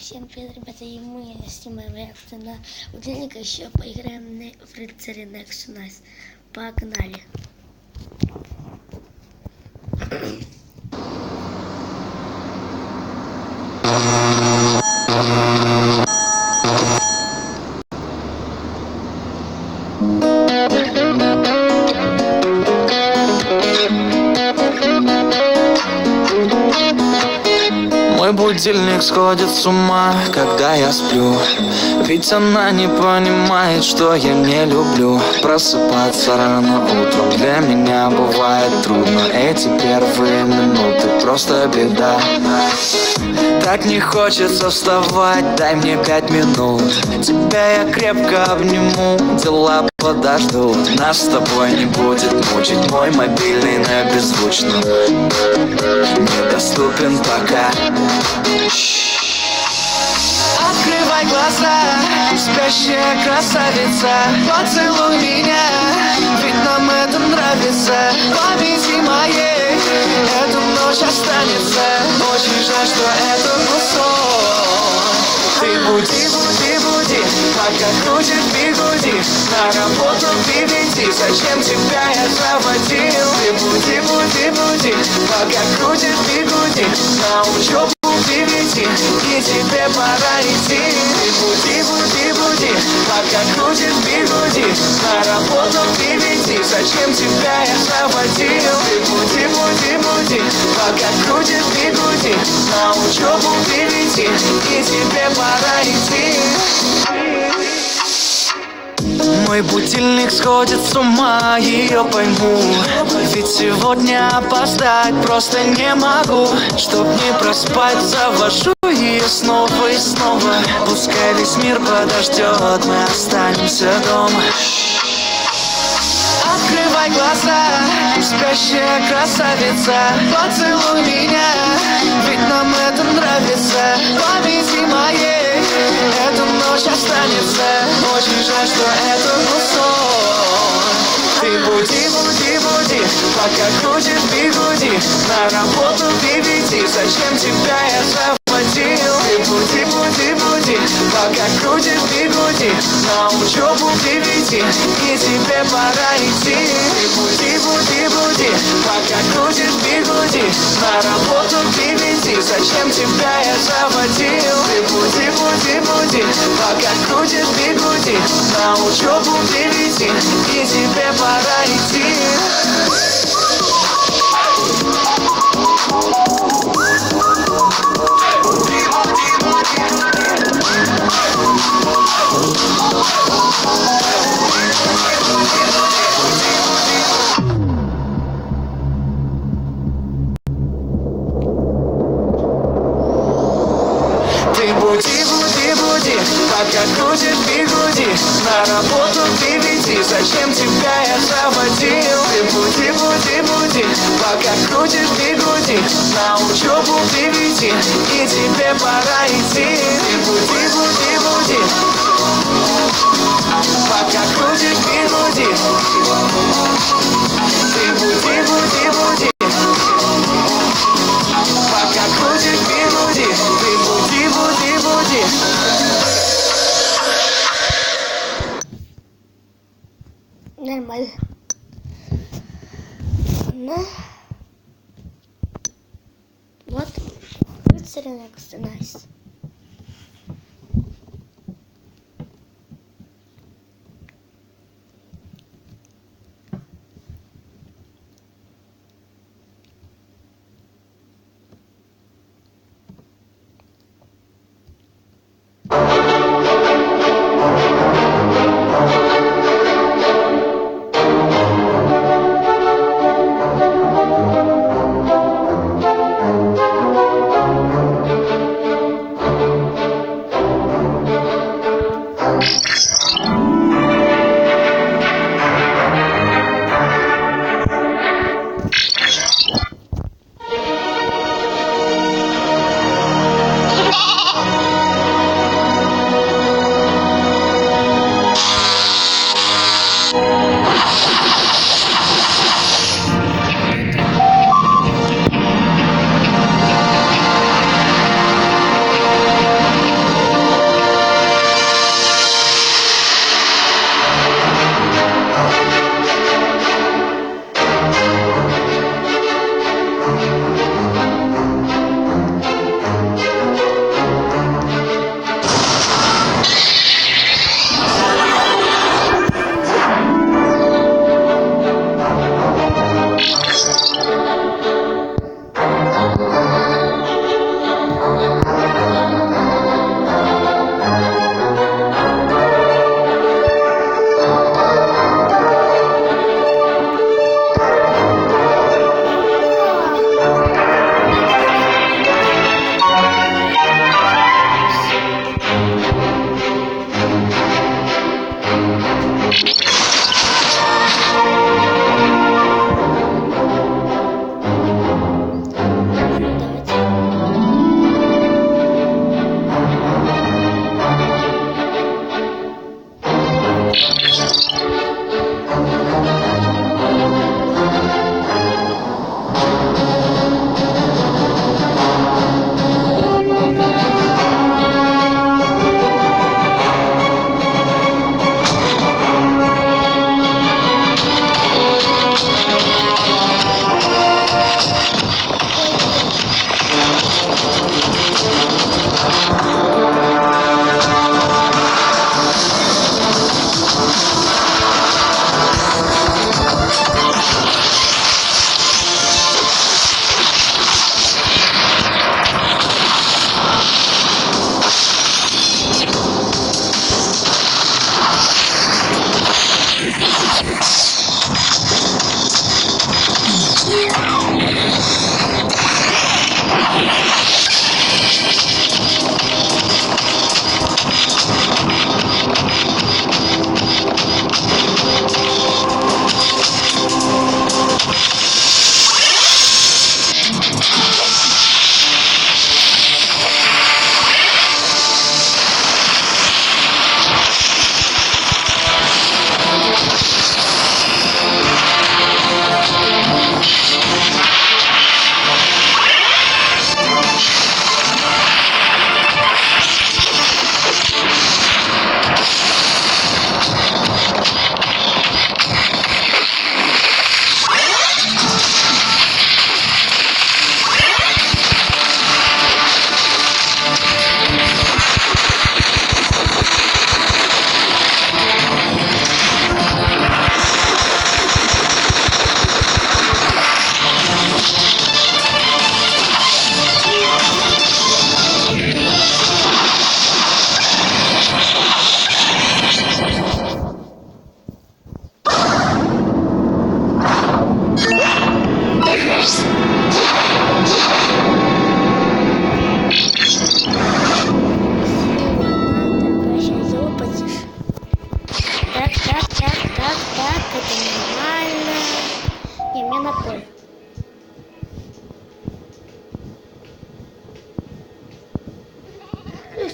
Всем привет, ребята, и мы снимаем реакцию на будильник, а еще поиграем в рыцаре Next Nice. Погнали! Мой будильник сходит с ума, когда я сплю. Ведь она не понимает, что я не люблю просыпаться рано утром. Для меня бывает трудно. Эти первые минуты просто беда. Так не хочется вставать, дай мне 5 минут. Тебя я крепко обниму, дела подождут. Нас с тобой не будет мучить мой мобильный на беззвучном. Недоступен пока. Открывай глаза, спящая красавица, поцелуй меня, ведь нам это нравится. В памяти моей эту ночь останется. Очень жаль, что это был сон. Ты буди, буди, буди, пока крутит бигуди. На работу к 9, зачем тебя я заводил? Ты буди, буди, буди, пока крутит бигуди. На учебу к 9, и тебе пора идти. Ты буди, буди, буди, пока крутит бигуди. На работу к 9, зачем тебя я заводил? Ты буди, буди, буди, пока крутит бигуди. На учебу к 9, и тебе пора идти. Мой будильник сходит с ума, ее пойму. Ведь сегодня опоздать просто не могу. Чтоб не проспать, завожу ее снова и снова. Пускай весь мир подождет, мы останемся дома. Открывай глаза, спящая красавица, поцелуй меня, ведь нам это нравится. В памяти моей эта ночь останется. Очень жаль, что это был сон. Ты буди, буди, буди, пока крутит бигуди. На работу к 9, зачем тебя я заводил? Ты буди, буди, буди, пока крутит бигуди. На учебу к 9, и тебе пора идти. Ты буди, буди, буди, пока крутит бигуди. На работу к 9, зачем тебя я заводил? Ты буди, буди, буди, пока крутит бигуди. На учебу к 9, и тебе пора идти. Ты буди, буди, буди, пока крутит бигуди. На работу к 9, зачем тебя я заводил? Ты буди, буди, буди, пока крутит бигуди. На учебу к 9, и тебе пора идти. Ты буди, буди, буди, пока крутит бигуди. Ты буди, буди, буди, пока крутит бигуди. Ты буди, буди, буди. Нормально. Ну, вот рыцарь Next Nice.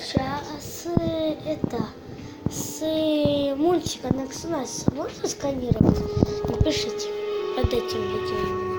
Сейчас с мультика Нексунас можно сканировать? Напишите под этим видео именно.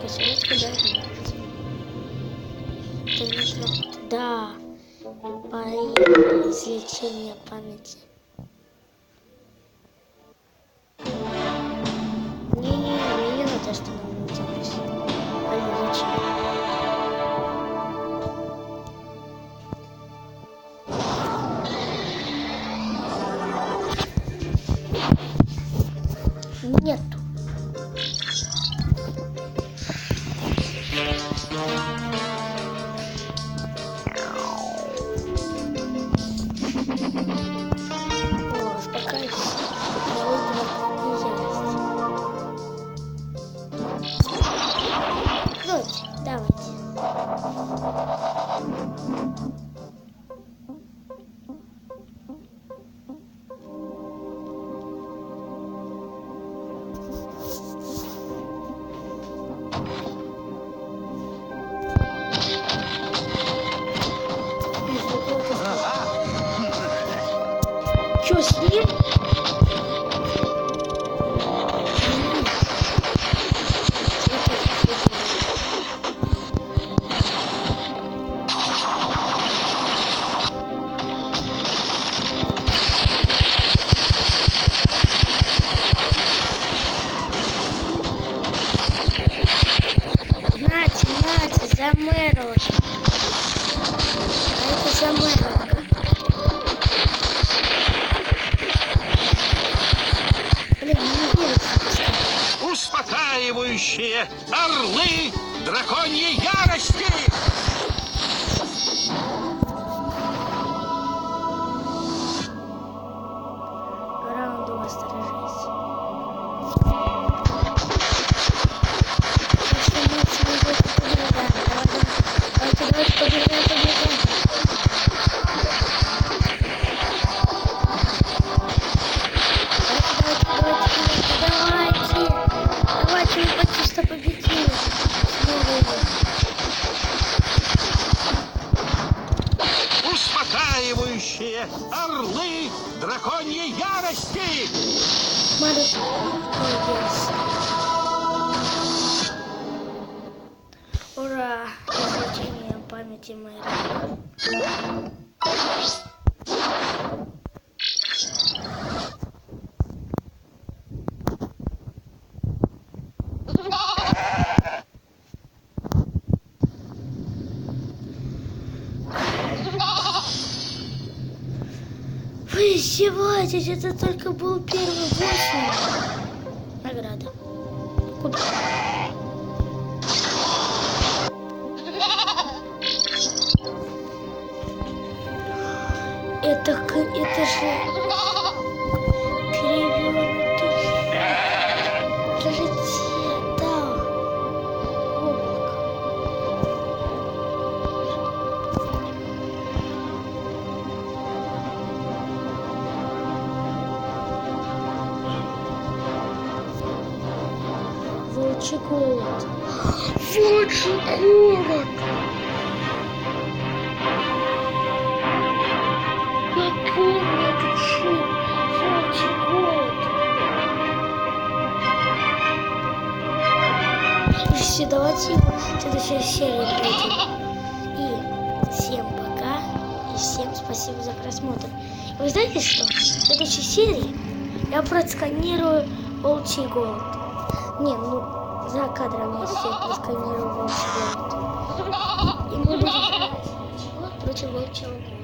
Посмотрите, куда это. Это у нас работает. Да. По излечению памяти. Не надо останавливать запись. Алло, зачем? Нету. О, успокойся. Круть, давайте. Чё с ним? Нате, за мэра. А это за мэра. Успокаивающие орлы драконьей ярости! Раунд у вас сторожись. Давайте побеждаем. Давайте, мы почти что победили. Успокаивающие орлы драконьей ярости! Молодец. Ура! Излечение памяти мэра. Вы издеваетесь, это только был первый босс. Награда. Куда? Это же перевернутый. Это же да. Облако. Волчий голод. Волчий голод. Я помню этот шум. Волчий голод. И все, давайте в следующей серии пройдем. И всем пока. И всем спасибо за просмотр. И вы знаете что? В следующей серии я просканирую волчий голод. Не, ну за кадром я все просканирую волчий голод. И мы будем играть против волчьего голода.